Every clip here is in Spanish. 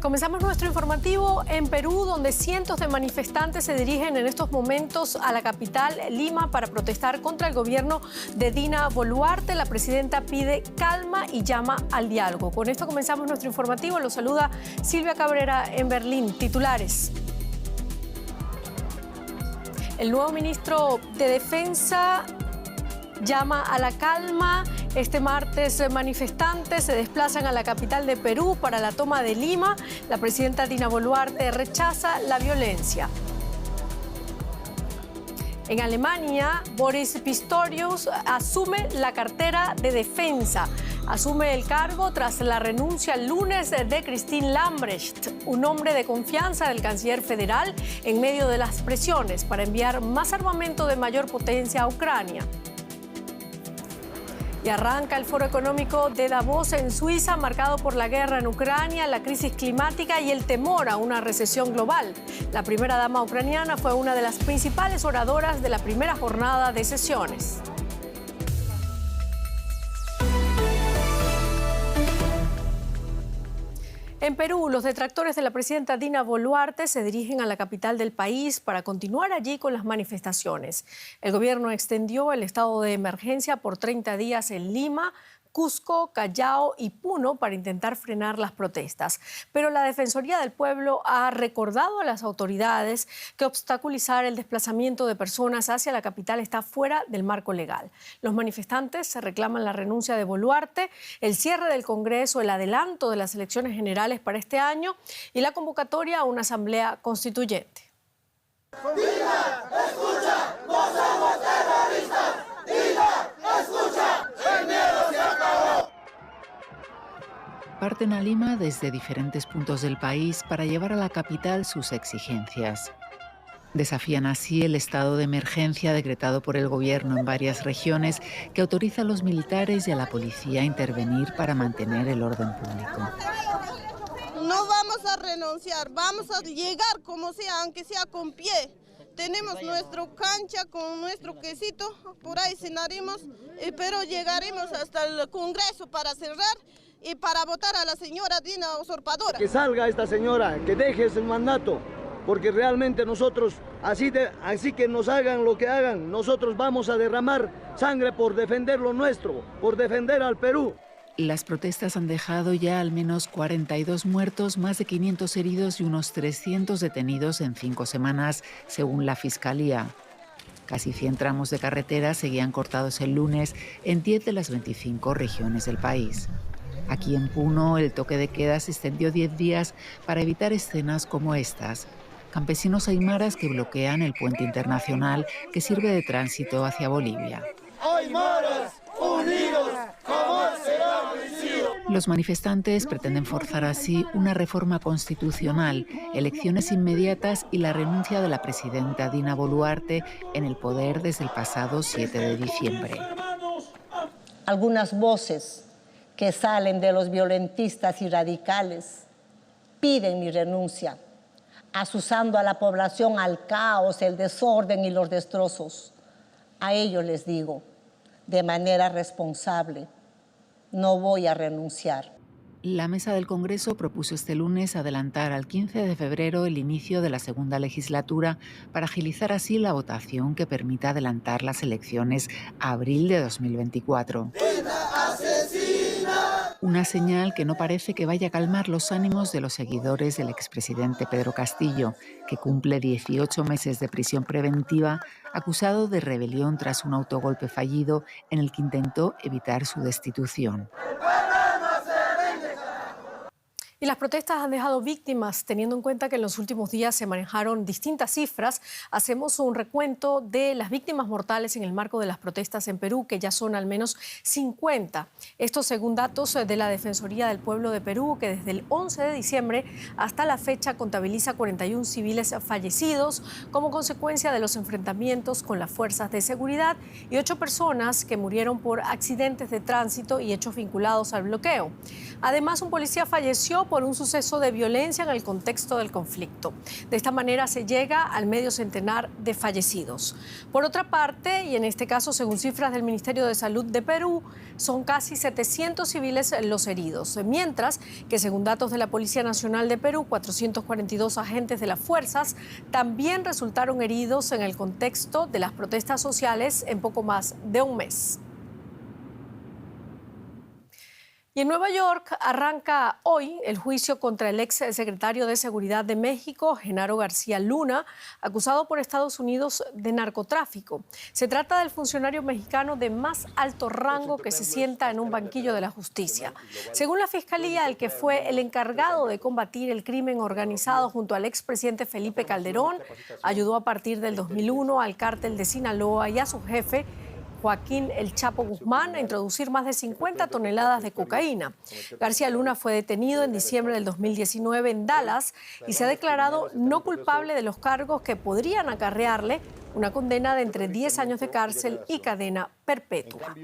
Comenzamos nuestro informativo en Perú, donde cientos de manifestantes se dirigen en estos momentos a la capital, Lima, para protestar contra el gobierno de Dina Boluarte. La presidenta pide calma y llama al diálogo. Con esto comenzamos nuestro informativo. Lo saluda Silvia Cabrera en Berlín. Titulares. El nuevo ministro de Defensa llama a la calma. Este martes manifestantes se desplazan a la capital de Perú para la toma de Lima. La presidenta Dina Boluarte rechaza la violencia. En Alemania, Boris Pistorius asume la cartera de defensa. Asume el cargo tras la renuncia el lunes de Christine Lambrecht, un hombre de confianza del canciller federal, en medio de las presiones para enviar más armamento de mayor potencia a Ucrania. Y arranca el Foro Económico de Davos en Suiza, marcado por la guerra en Ucrania, la crisis climática y el temor a una recesión global. La primera dama ucraniana fue una de las principales oradoras de la primera jornada de sesiones. En Perú, los detractores de la presidenta Dina Boluarte se dirigen a la capital del país para continuar allí con las manifestaciones. El gobierno extendió el estado de emergencia por 30 días en Lima, Cusco, Callao y Puno para intentar frenar las protestas. Pero la Defensoría del Pueblo ha recordado a las autoridades que obstaculizar el desplazamiento de personas hacia la capital está fuera del marco legal. Los manifestantes reclaman la renuncia de Boluarte, el cierre del Congreso, el adelanto de las elecciones generales para este año y la convocatoria a una asamblea constituyente. Dina, escucha, no somos terroristas. Dina, escucha, el miedo se acabó. Parten a Lima desde diferentes puntos del país para llevar a la capital sus exigencias. Desafían así el estado de emergencia decretado por el gobierno en varias regiones, que autoriza a los militares y a la policía a intervenir para mantener el orden público. No vamos a renunciar, vamos a llegar como sea, aunque sea con pie. Tenemos nuestra cancha con nuestro quesito, por ahí cenaremos, pero llegaremos hasta el Congreso para cerrar y para votar a la señora Dina usurpadora. Que salga esta señora, que deje ese mandato, porque realmente nosotros, así que nos hagan lo que hagan, nosotros vamos a derramar sangre por defender lo nuestro, por defender al Perú. Las protestas han dejado ya al menos 42 muertos, más de 500 heridos y unos 300 detenidos en 5 semanas, según la Fiscalía. Casi 100 tramos de carretera seguían cortados el lunes en 10 de las 25 regiones del país. Aquí en Puno, el toque de queda se extendió 10 días para evitar escenas como estas. Campesinos aymaras que bloquean el puente internacional que sirve de tránsito hacia Bolivia. Aymaras, unidos, jamás serán vencidos. Los manifestantes pretenden forzar así una reforma constitucional, elecciones inmediatas y la renuncia de la presidenta Dina Boluarte en el poder desde el pasado 7 de diciembre. Algunas voces que salen de los violentistas y radicales piden mi renuncia, asusando a la población al caos, el desorden y los destrozos. A ellos les digo, de manera responsable, no voy a renunciar. La mesa del Congreso propuso este lunes adelantar al 15 de febrero el inicio de la segunda legislatura para agilizar así la votación que permita adelantar las elecciones a abril de 2024. Una señal que no parece que vaya a calmar los ánimos de los seguidores del expresidente Pedro Castillo, que cumple 18 meses de prisión preventiva, acusado de rebelión tras un autogolpe fallido en el que intentó evitar su destitución. Y las protestas han dejado víctimas, teniendo en cuenta que en los últimos días se manejaron distintas cifras. Hacemos un recuento de las víctimas mortales en el marco de las protestas en Perú, que ya son al menos 50. Esto según datos de la Defensoría del Pueblo de Perú, que desde el 11 de diciembre hasta la fecha contabiliza 41 civiles fallecidos como consecuencia de los enfrentamientos con las fuerzas de seguridad y 8 personas que murieron por accidentes de tránsito y hechos vinculados al bloqueo. Además, un policía falleció por un suceso de violencia en el contexto del conflicto. De esta manera se llega al medio centenar de fallecidos. Por otra parte, y en este caso según cifras del Ministerio de Salud de Perú, son casi 700 civiles los heridos, mientras que según datos de la Policía Nacional de Perú, 442 agentes de las fuerzas también resultaron heridos en el contexto de las protestas sociales en poco más de un mes. Y en Nueva York arranca hoy el juicio contra el ex secretario de Seguridad de México, Genaro García Luna, acusado por Estados Unidos de narcotráfico. Se trata del funcionario mexicano de más alto rango que se sienta en un banquillo de la justicia. Según la Fiscalía, el que fue el encargado de combatir el crimen organizado junto al expresidente Felipe Calderón, ayudó a partir del 2001 al cártel de Sinaloa y a su jefe, Joaquín El Chapo Guzmán, a introducir más de 50 toneladas de cocaína. García Luna fue detenido en diciembre del 2019 en Dallas y se ha declarado no culpable de los cargos que podrían acarrearle una condena de entre 10 años de cárcel y cadena perpetua.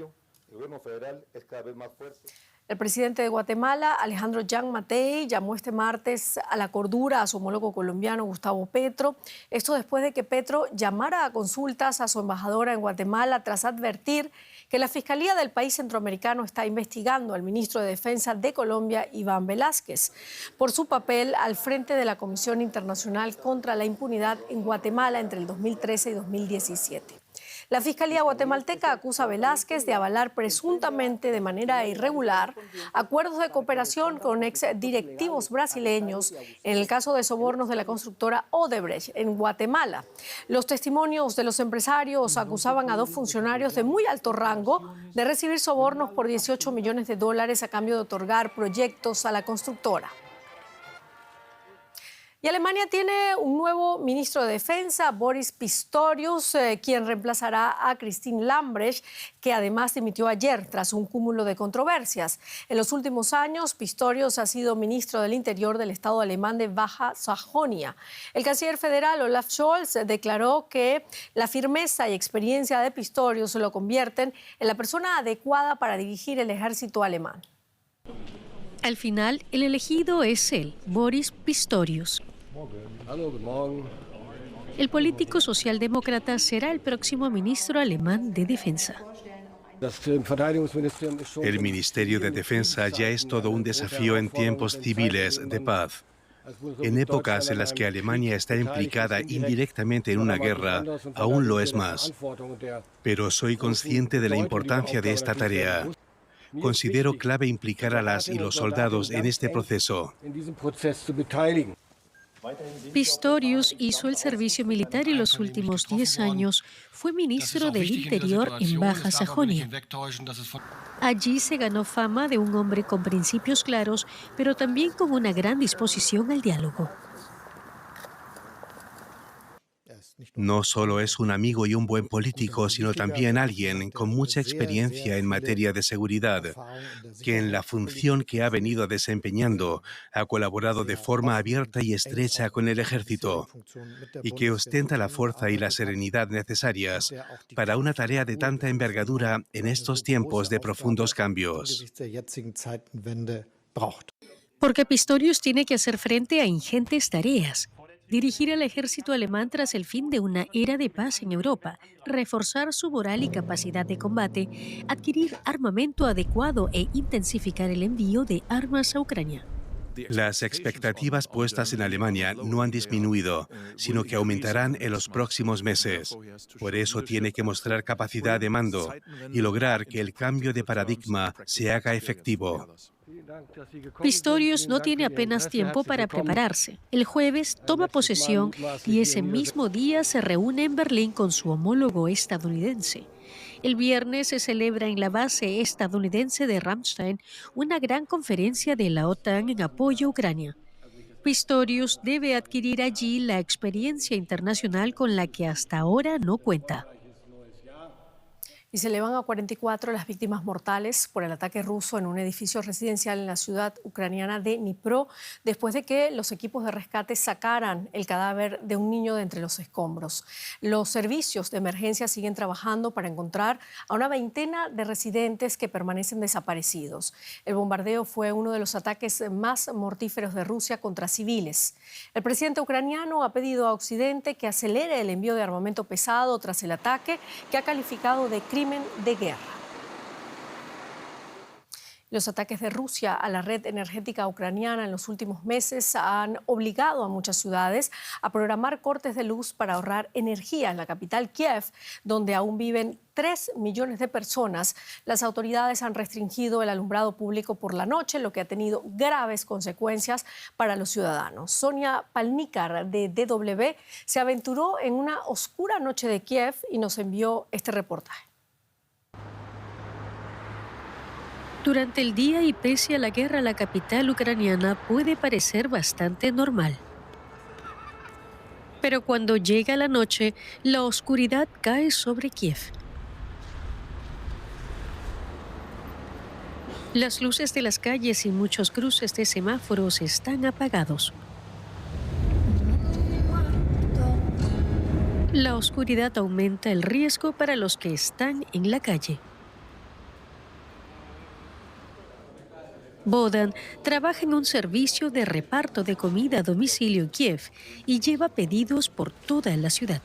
El presidente de Guatemala, Alejandro Yang Matei, llamó este martes a la cordura a su homólogo colombiano, Gustavo Petro. Esto después de que Petro llamara a consultas a su embajadora en Guatemala tras advertir que la Fiscalía del país centroamericano está investigando al ministro de Defensa de Colombia, Iván Velásquez, por su papel al frente de la Comisión Internacional contra la Impunidad en Guatemala entre el 2013 y 2017. La Fiscalía guatemalteca acusa a Velásquez de avalar presuntamente de manera irregular acuerdos de cooperación con exdirectivos brasileños en el caso de sobornos de la constructora Odebrecht en Guatemala. Los testimonios de los empresarios acusaban a dos funcionarios de muy alto rango de recibir sobornos por $18 millones a cambio de otorgar proyectos a la constructora. Y Alemania tiene un nuevo ministro de Defensa, Boris Pistorius, quien reemplazará a Christine Lambrecht, que además dimitió ayer tras un cúmulo de controversias. En los últimos años, Pistorius ha sido ministro del Interior del Estado alemán de Baja Sajonia. El canciller federal Olaf Scholz declaró que la firmeza y experiencia de Pistorius lo convierten en la persona adecuada para dirigir el ejército alemán. Al final, el elegido es él, Boris Pistorius. El político socialdemócrata será el próximo ministro alemán de Defensa. El Ministerio de Defensa ya es todo un desafío en tiempos civiles de paz. En épocas en las que Alemania está implicada indirectamente en una guerra, aún lo es más. Pero soy consciente de la importancia de esta tarea. Considero clave implicar a las y los soldados en este proceso. Pistorius hizo el servicio militar y los últimos 10 años fue ministro del Interior en Baja Sajonia. Allí se ganó fama de un hombre con principios claros, pero también con una gran disposición al diálogo. No solo es un amigo y un buen político, sino también alguien con mucha experiencia en materia de seguridad, que en la función que ha venido desempeñando ha colaborado de forma abierta y estrecha con el ejército y que ostenta la fuerza y la serenidad necesarias para una tarea de tanta envergadura en estos tiempos de profundos cambios. Porque Pistorius tiene que hacer frente a ingentes tareas. Dirigir al ejército alemán tras el fin de una era de paz en Europa, reforzar su moral y capacidad de combate, adquirir armamento adecuado e intensificar el envío de armas a Ucrania. Las expectativas puestas en Alemania no han disminuido, sino que aumentarán en los próximos meses. Por eso tiene que mostrar capacidad de mando y lograr que el cambio de paradigma se haga efectivo. Pistorius no tiene apenas tiempo para prepararse. El jueves toma posesión y ese mismo día se reúne en Berlín con su homólogo estadounidense. El viernes se celebra en la base estadounidense de Ramstein una gran conferencia de la OTAN en apoyo a Ucrania. Pistorius debe adquirir allí la experiencia internacional con la que hasta ahora no cuenta. y se elevan a 44 las víctimas mortales por el ataque ruso en un edificio residencial en la ciudad ucraniana de Dnipro, después de que los equipos de rescate sacaran el cadáver de un niño de entre los escombros. Los servicios de emergencia siguen trabajando para encontrar a una veintena de residentes que permanecen desaparecidos. El bombardeo fue uno de los ataques más mortíferos de Rusia contra civiles. El presidente ucraniano ha pedido a Occidente que acelere el envío de armamento pesado tras el ataque, que ha calificado de crimen de guerra. Los ataques de Rusia a la red energética ucraniana en los últimos meses han obligado a muchas ciudades a programar cortes de luz para ahorrar energía. En la capital, Kiev, donde aún viven 3 millones de personas, las autoridades han restringido el alumbrado público por la noche, lo que ha tenido graves consecuencias para los ciudadanos. Sonia Palnikar, de DW, se aventuró en una oscura noche de Kiev y nos envió este reportaje. Durante el día y pese a la guerra, la capital ucraniana puede parecer bastante normal. Pero cuando llega la noche, la oscuridad cae sobre Kiev. Las luces de las calles y muchos cruces de semáforos están apagados. La oscuridad aumenta el riesgo para los que están en la calle. Bohdan trabaja en un servicio de reparto de comida a domicilio en Kiev y lleva pedidos por toda la ciudad.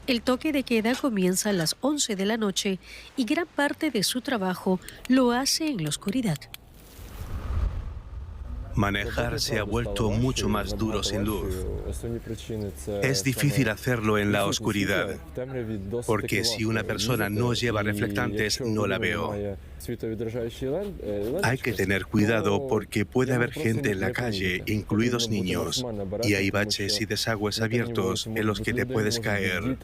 El toque de queda comienza a las 11 de la noche y gran parte de su trabajo lo hace en la oscuridad. Manejar se ha vuelto mucho más duro sin luz. Es difícil hacerlo en la oscuridad, porque si una persona no lleva reflectantes, no la veo. Hay que tener cuidado porque puede haber gente en la calle, incluidos niños, y hay baches y desagües abiertos en los que te puedes caer.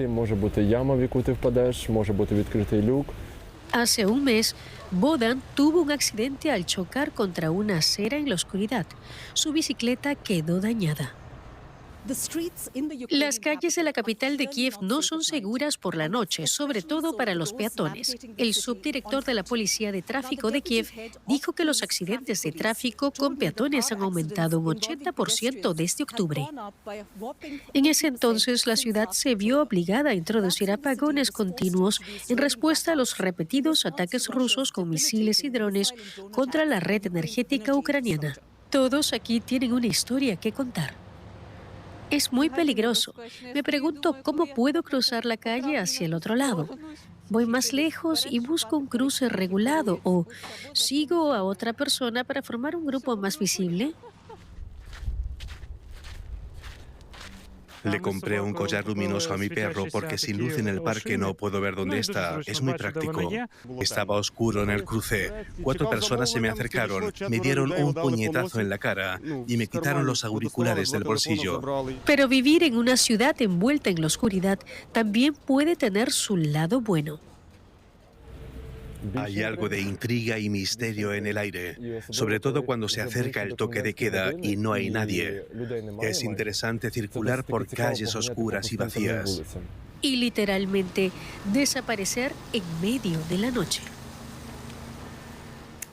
Hace un mes, Bohdan tuvo un accidente al chocar contra una acera en la oscuridad. Su bicicleta quedó dañada. Las calles de la capital de Kiev no son seguras por la noche, sobre todo para los peatones. El subdirector de la Policía de Tráfico de Kiev dijo que los accidentes de tráfico con peatones han aumentado un 80% desde octubre. En ese entonces, la ciudad se vio obligada a introducir apagones continuos en respuesta a los repetidos ataques rusos con misiles y drones contra la red energética ucraniana. Todos aquí tienen una historia que contar. Es muy peligroso. Me pregunto cómo puedo cruzar la calle hacia el otro lado. Voy más lejos y busco un cruce regulado o sigo a otra persona para formar un grupo más visible. Le compré un collar luminoso a mi perro porque sin luz en el parque no puedo ver dónde está. Es muy práctico. Estaba oscuro en el cruce. 4 personas se me acercaron, me dieron un puñetazo en la cara y me quitaron los auriculares del bolsillo. Pero vivir en una ciudad envuelta en la oscuridad también puede tener su lado bueno. Hay algo de intriga y misterio en el aire, sobre todo cuando se acerca el toque de queda y no hay nadie. Es interesante circular por calles oscuras y vacías. Y literalmente desaparecer en medio de la noche.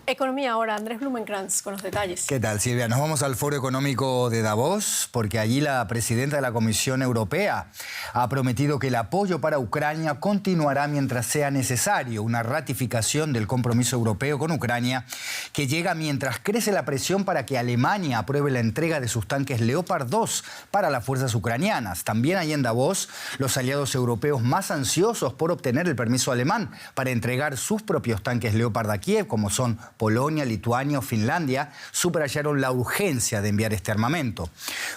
Economía ahora, Andrés Blumenkrantz con los detalles. ¿Qué tal, Silvia? Nos vamos al Foro Económico de Davos porque allí la presidenta de la Comisión Europea ha prometido que el apoyo para Ucrania continuará mientras sea necesario. Una ratificación del compromiso europeo con Ucrania que llega mientras crece la presión para que Alemania apruebe la entrega de sus tanques Leopard 2 para las fuerzas ucranianas. También hay en Davos los aliados europeos más ansiosos por obtener el permiso alemán para entregar sus propios tanques Leopard a Kiev, como son Polonia, Lituania o Finlandia, subrayaron la urgencia de enviar este armamento.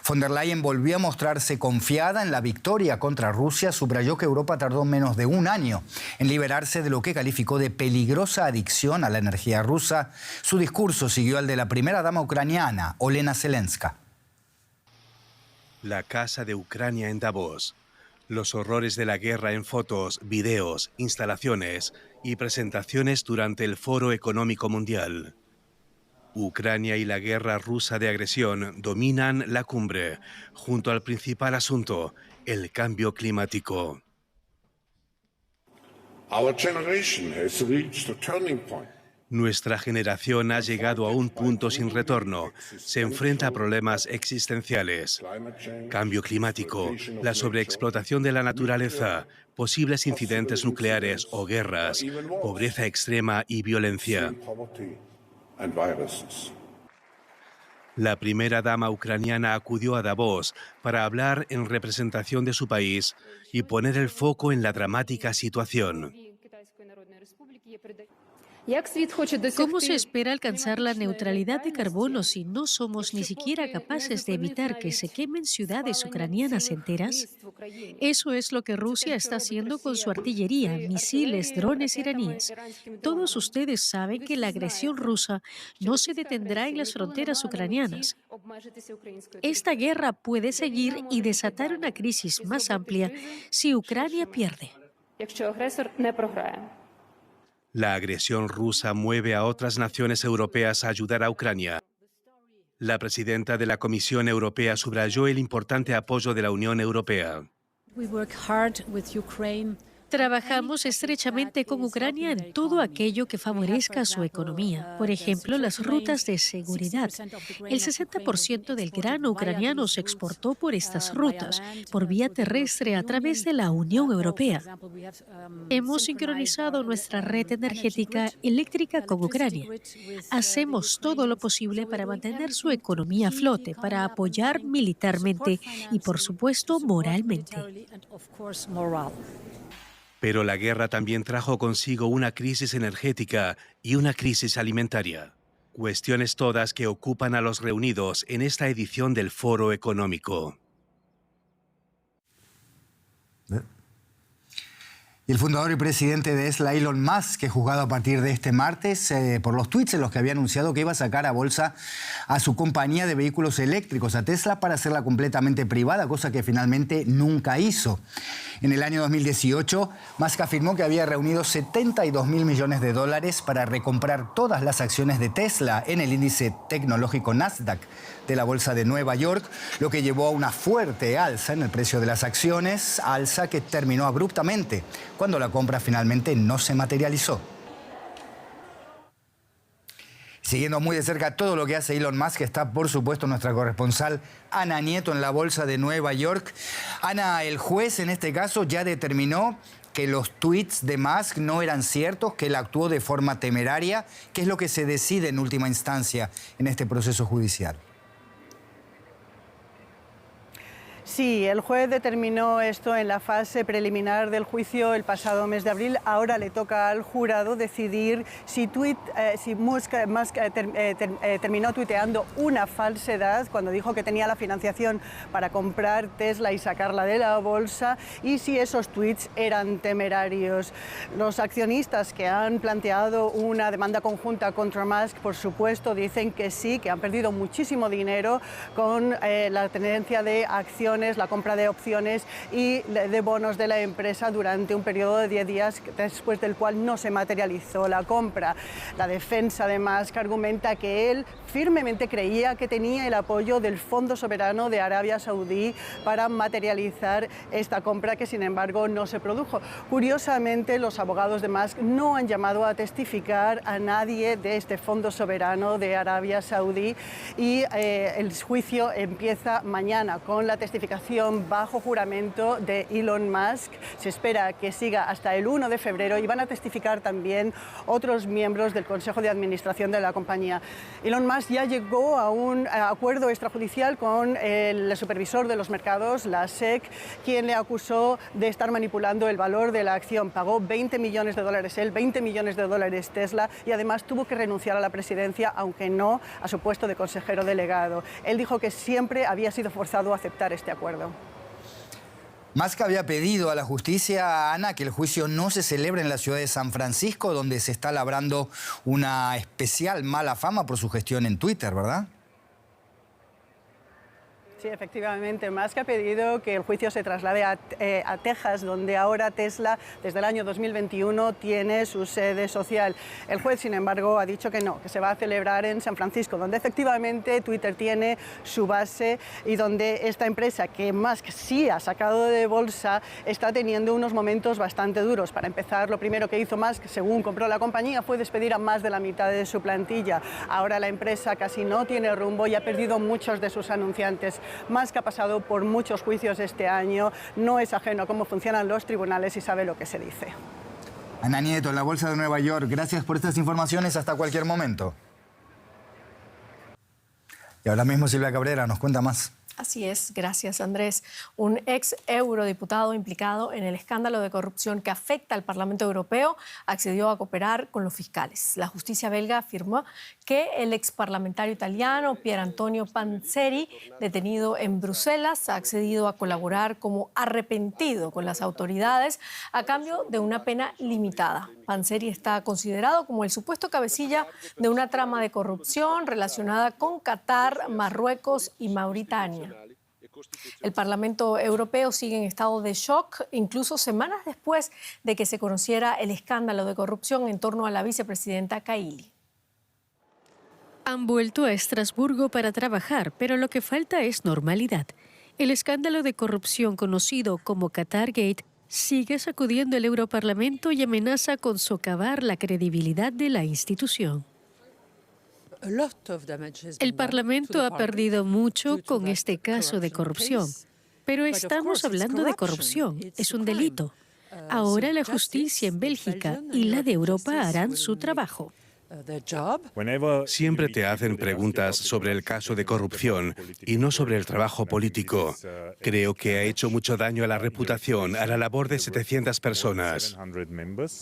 Von der Leyen volvió a mostrarse confiada en la victoria contra Rusia, subrayó que Europa tardó menos de un año en liberarse de lo que calificó de peligrosa adicción a la energía rusa. Su discurso siguió al de la primera dama ucraniana, Olena Zelenska. La Casa de Ucrania en Davos. Los horrores de la guerra en fotos, videos, instalaciones y presentaciones durante el Foro Económico Mundial. Ucrania y la guerra rusa de agresión dominan la cumbre, junto al principal asunto, el cambio climático. Nuestra generación ha llegado a un punto sin retorno. Se enfrenta a problemas existenciales. Cambio climático, la sobreexplotación de la naturaleza, posibles incidentes nucleares o guerras, pobreza extrema y violencia. La primera dama ucraniana acudió a Davos para hablar en representación de su país y poner el foco en la dramática situación. ¿Cómo se espera alcanzar la neutralidad de carbono si no somos ni siquiera capaces de evitar que se quemen ciudades ucranianas enteras? Eso es lo que Rusia está haciendo con su artillería, misiles, drones iraníes. Todos ustedes saben que la agresión rusa no se detendrá en las fronteras ucranianas. Esta guerra puede seguir y desatar una crisis más amplia si Ucrania pierde. La agresión rusa mueve a otras naciones europeas a ayudar a Ucrania. La presidenta de la Comisión Europea subrayó el importante apoyo de la Unión Europea. Trabajamos estrechamente con Ucrania en todo aquello que favorezca su economía. Por ejemplo, las rutas de seguridad. El 60% del grano ucraniano se exportó por estas rutas, por vía terrestre a través de la Unión Europea. Hemos sincronizado nuestra red energética eléctrica con Ucrania. Hacemos todo lo posible para mantener su economía a flote, para apoyar militarmente y, por supuesto, moralmente. Pero la guerra también trajo consigo una crisis energética y una crisis alimentaria. Cuestiones todas que ocupan a los reunidos en esta edición del Foro Económico. Y el fundador y presidente de Tesla, Elon Musk, que es juzgado a partir de este martes por los tweets en los que había anunciado que iba a sacar a bolsa a su compañía de vehículos eléctricos, a Tesla, para hacerla completamente privada, cosa que finalmente nunca hizo. En el año 2018, Musk afirmó que había reunido $72 mil millones para recomprar todas las acciones de Tesla en el índice tecnológico Nasdaq de la Bolsa de Nueva York, lo que llevó a una fuerte alza en el precio de las acciones, alza que terminó abruptamente cuando la compra finalmente no se materializó. Siguiendo muy de cerca todo lo que hace Elon Musk, está por supuesto nuestra corresponsal Ana Nieto en la Bolsa de Nueva York. Ana, el juez en este caso ya determinó que los tweets de Musk no eran ciertos, que él actuó de forma temeraria. ¿Qué es lo que se decide en última instancia en este proceso judicial? Sí, el juez determinó esto en la fase preliminar del juicio el pasado mes de abril. Ahora le toca al jurado decidir si Musk terminó tuiteando una falsedad cuando dijo que tenía la financiación para comprar Tesla y sacarla de la bolsa, y si esos tweets eran temerarios. Los accionistas que han planteado una demanda conjunta contra Musk, por supuesto, dicen que sí, que han perdido muchísimo dinero con la tenencia de acciones, la compra de opciones y de bonos de la empresa durante un periodo de 10 días, después del cual no se materializó la compra. La defensa de Musk argumenta que él firmemente creía que tenía el apoyo del Fondo Soberano de Arabia Saudí para materializar esta compra, que sin embargo no se produjo. Curiosamente, los abogados de Musk no han llamado a testificar a nadie de este Fondo Soberano de Arabia Saudí, y el juicio empieza mañana con la testificación bajo juramento de Elon Musk. Se espera que siga hasta el 1 de febrero y van a testificar también otros miembros del Consejo de Administración de la compañía. Elon Musk ya llegó a un acuerdo extrajudicial con el supervisor de los mercados, la SEC, quien le acusó de estar manipulando el valor de la acción. Pagó $20 millones él, $20 millones Tesla, y además tuvo que renunciar a la presidencia, aunque no a su puesto de consejero delegado. Él dijo que siempre había sido forzado a aceptar este acuerdo. Musk había pedido a la justicia, Ana, que el juicio no se celebre en la ciudad de San Francisco, donde se está labrando una especial mala fama por su gestión en Twitter, ¿verdad? Sí, efectivamente. Musk ha pedido que el juicio se traslade a Texas, donde ahora Tesla, desde el año 2021, tiene su sede social. El juez, sin embargo, ha dicho que no, que se va a celebrar en San Francisco, donde efectivamente Twitter tiene su base y donde esta empresa, que Musk sí ha sacado de bolsa, está teniendo unos momentos bastante duros. Para empezar, lo primero que hizo Musk, según compró la compañía, fue despedir a más de la mitad de su plantilla. Ahora la empresa casi no tiene rumbo y ha perdido muchos de sus anunciantes. Musk ha pasado por muchos juicios este año, no es ajeno a cómo funcionan los tribunales y sabe lo que se dice. Ana Nieto, en la Bolsa de Nueva York, gracias por estas informaciones, hasta cualquier momento. Y ahora mismo Silvia Cabrera nos cuenta más. Así es, gracias Andrés. Un ex eurodiputado implicado en el escándalo de corrupción que afecta al Parlamento Europeo accedió a cooperar con los fiscales. La justicia belga afirmó que el ex parlamentario italiano Pier Antonio Panzeri, detenido en Bruselas, ha accedido a colaborar como arrepentido con las autoridades a cambio de una pena limitada. Panzeri está considerado como el supuesto cabecilla de una trama de corrupción relacionada con Qatar, Marruecos y Mauritania. El Parlamento Europeo sigue en estado de shock, incluso semanas después de que se conociera el escándalo de corrupción en torno a la vicepresidenta Kaili. Han vuelto a Estrasburgo para trabajar, pero lo que falta es normalidad. El escándalo de corrupción conocido como Qatargate sigue sacudiendo el Europarlamento y amenaza con socavar la credibilidad de la institución. El Parlamento ha perdido mucho con este caso de corrupción, pero estamos hablando de corrupción, es un delito. Ahora la justicia en Bélgica y la de Europa harán su trabajo. Siempre te hacen preguntas sobre el caso de corrupción y no sobre el trabajo político. Creo que ha hecho mucho daño a la reputación, a la labor de 700 personas.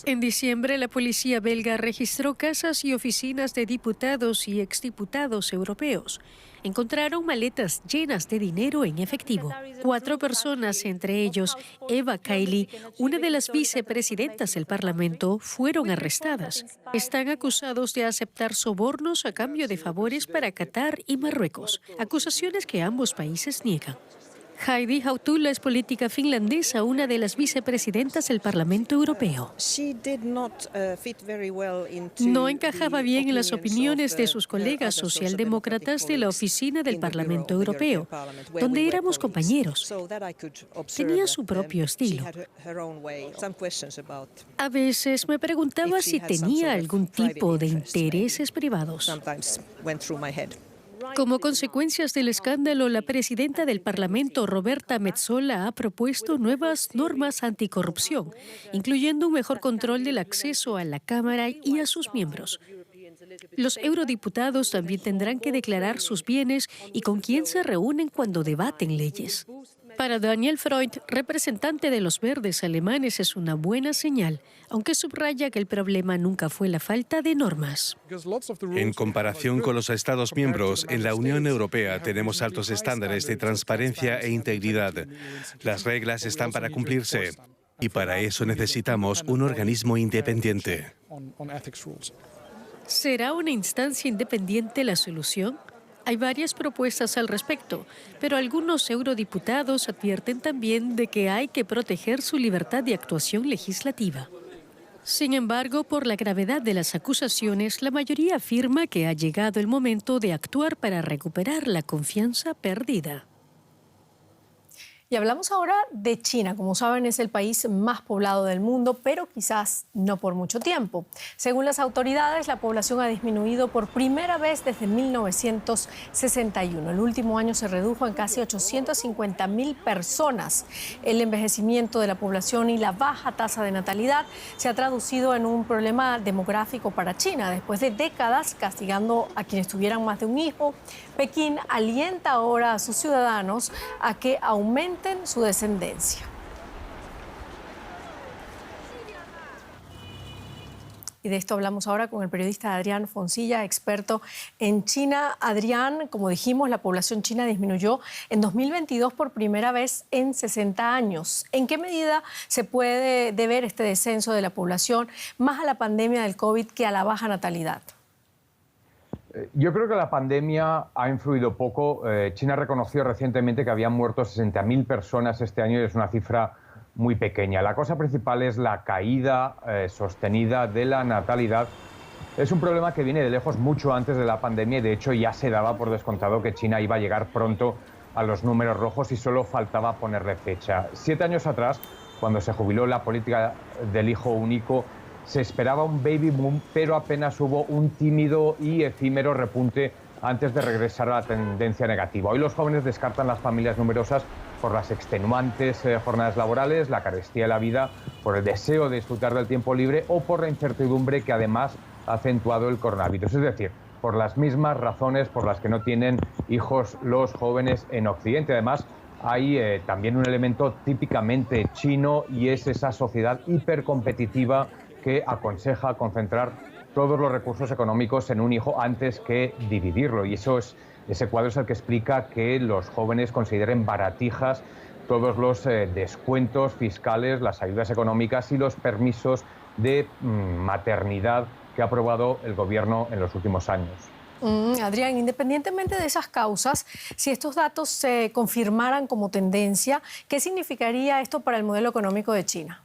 En diciembre, la policía belga registró casas y oficinas de diputados y exdiputados europeos. Encontraron maletas llenas de dinero en efectivo. 4 personas, entre ellos Eva Kaili, una de las vicepresidentas del Parlamento, fueron arrestadas. Están acusados de aceptar sobornos a cambio de favores para Qatar y Marruecos, acusaciones que ambos países niegan. Heidi Hautula es política finlandesa, una de las vicepresidentas del Parlamento Europeo. No encajaba bien en las opiniones de sus colegas socialdemócratas de la oficina del Parlamento Europeo, donde éramos compañeros. Tenía su propio estilo. A veces me preguntaba si tenía algún tipo de intereses privados. Como consecuencias del escándalo, la presidenta del Parlamento, Roberta Metsola, ha propuesto nuevas normas anticorrupción, incluyendo un mejor control del acceso a la Cámara y a sus miembros. Los eurodiputados también tendrán que declarar sus bienes y con quién se reúnen cuando debaten leyes. Para Daniel Freund, representante de los verdes alemanes, es una buena señal, aunque subraya que el problema nunca fue la falta de normas. En comparación con los Estados miembros, en la Unión Europea tenemos altos estándares de transparencia e integridad. Las reglas están para cumplirse y para eso necesitamos un organismo independiente. ¿Será una instancia independiente la solución? Hay varias propuestas al respecto, pero algunos eurodiputados advierten también de que hay que proteger su libertad de actuación legislativa. Sin embargo, por la gravedad de las acusaciones, la mayoría afirma que ha llegado el momento de actuar para recuperar la confianza perdida. Y hablamos ahora de China. Como saben, es el país más poblado del mundo, pero quizás no por mucho tiempo. Según las autoridades, la población ha disminuido por primera vez desde 1961. El último año se redujo en casi 850.000 personas. El envejecimiento de la población y la baja tasa de natalidad se ha traducido en un problema demográfico para China. Después de décadas castigando a quienes tuvieran más de un hijo, Pekín alienta ahora a sus ciudadanos a que aumenten su descendencia. Y de esto hablamos ahora con el periodista Adrián Foncilla, experto en China. Adrián, como dijimos, la población china disminuyó en 2022 por primera vez en 60 años. ¿En qué medida se puede deber este descenso de la población más a la pandemia del COVID que a la baja natalidad? Yo creo que la pandemia ha influido poco. China reconoció recientemente que habían muerto 60.000 personas este año y es una cifra muy pequeña. La cosa principal es la caída sostenida de la natalidad. Es un problema que viene de lejos mucho antes de la pandemia y de hecho ya se daba por descontado que China iba a llegar pronto a los números rojos y solo faltaba ponerle fecha. 7 años atrás, cuando se jubiló la política del hijo único, se esperaba un baby boom, pero apenas hubo un tímido y efímero repunte antes de regresar a la tendencia negativa. Hoy los jóvenes descartan las familias numerosas por las extenuantes jornadas laborales, la carestía de la vida, por el deseo de disfrutar del tiempo libre o por la incertidumbre que además ha acentuado el coronavirus. Es decir, por las mismas razones por las que no tienen hijos los jóvenes en Occidente. Además, hay también un elemento típicamente chino y es esa sociedad hipercompetitiva que aconseja concentrar todos los recursos económicos en un hijo antes que dividirlo. Y ese cuadro es el que explica que los jóvenes consideren baratijas todos los descuentos fiscales, las ayudas económicas y los permisos de maternidad que ha aprobado el gobierno en los últimos años. Adrián, independientemente de esas causas, si estos datos se confirmaran como tendencia, ¿qué significaría esto para el modelo económico de China?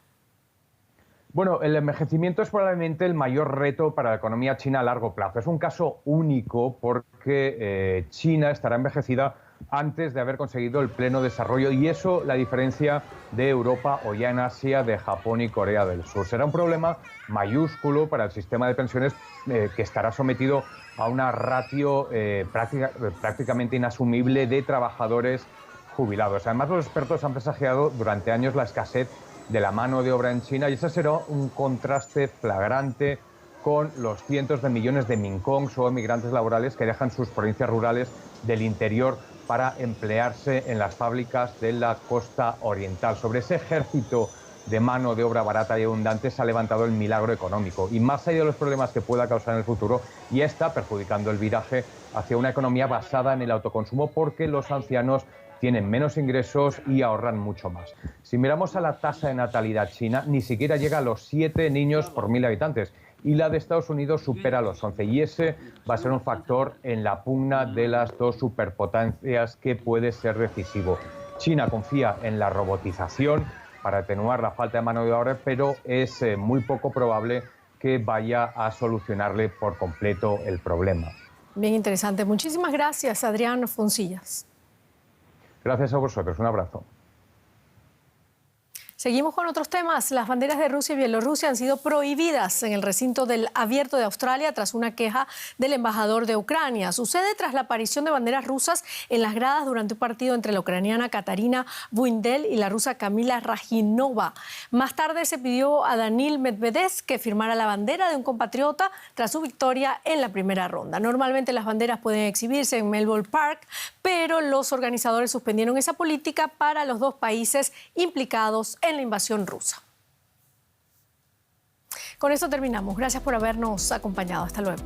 Bueno, el envejecimiento es probablemente el mayor reto para la economía china a largo plazo. Es un caso único porque China estará envejecida antes de haber conseguido el pleno desarrollo y eso la diferencia de Europa o ya en Asia, de Japón y Corea del Sur. Será un problema mayúsculo para el sistema de pensiones que estará sometido a una ratio prácticamente inasumible de trabajadores jubilados. Además, los expertos han presagiado durante años la escasez de la mano de obra en China y ese será un contraste flagrante con los cientos de millones de minkongs o emigrantes laborales que dejan sus provincias rurales del interior para emplearse en las fábricas de la costa oriental. Sobre ese ejército de mano de obra barata y abundante se ha levantado el milagro económico y más allá de los problemas que pueda causar en el futuro, ya está perjudicando el viraje hacia una economía basada en el autoconsumo porque los ancianos tienen menos ingresos y ahorran mucho más. Si miramos a la tasa de natalidad china, ni siquiera llega a los 7 niños por 1.000 habitantes y la de Estados Unidos supera los 11 y ese va a ser un factor en la pugna de las dos superpotencias que puede ser decisivo. China confía en la robotización para atenuar la falta de mano de obra, pero es muy poco probable que vaya a solucionarle por completo el problema. Bien interesante. Muchísimas gracias, Adrián Foncillas. Gracias a vosotros. Un abrazo. Seguimos con otros temas. Las banderas de Rusia y Bielorrusia han sido prohibidas en el recinto del Abierto de Australia tras una queja del embajador de Ucrania. Sucede tras la aparición de banderas rusas en las gradas durante un partido entre la ucraniana Katarina Buindel y la rusa Kamila Rajinova. Más tarde se pidió a Daniil Medvedev que firmara la bandera de un compatriota tras su victoria en la primera ronda. Normalmente las banderas pueden exhibirse en Melbourne Park, pero los organizadores suspendieron esa política para los dos países implicados en la invasión rusa. Con esto terminamos. Gracias por habernos acompañado. Hasta luego.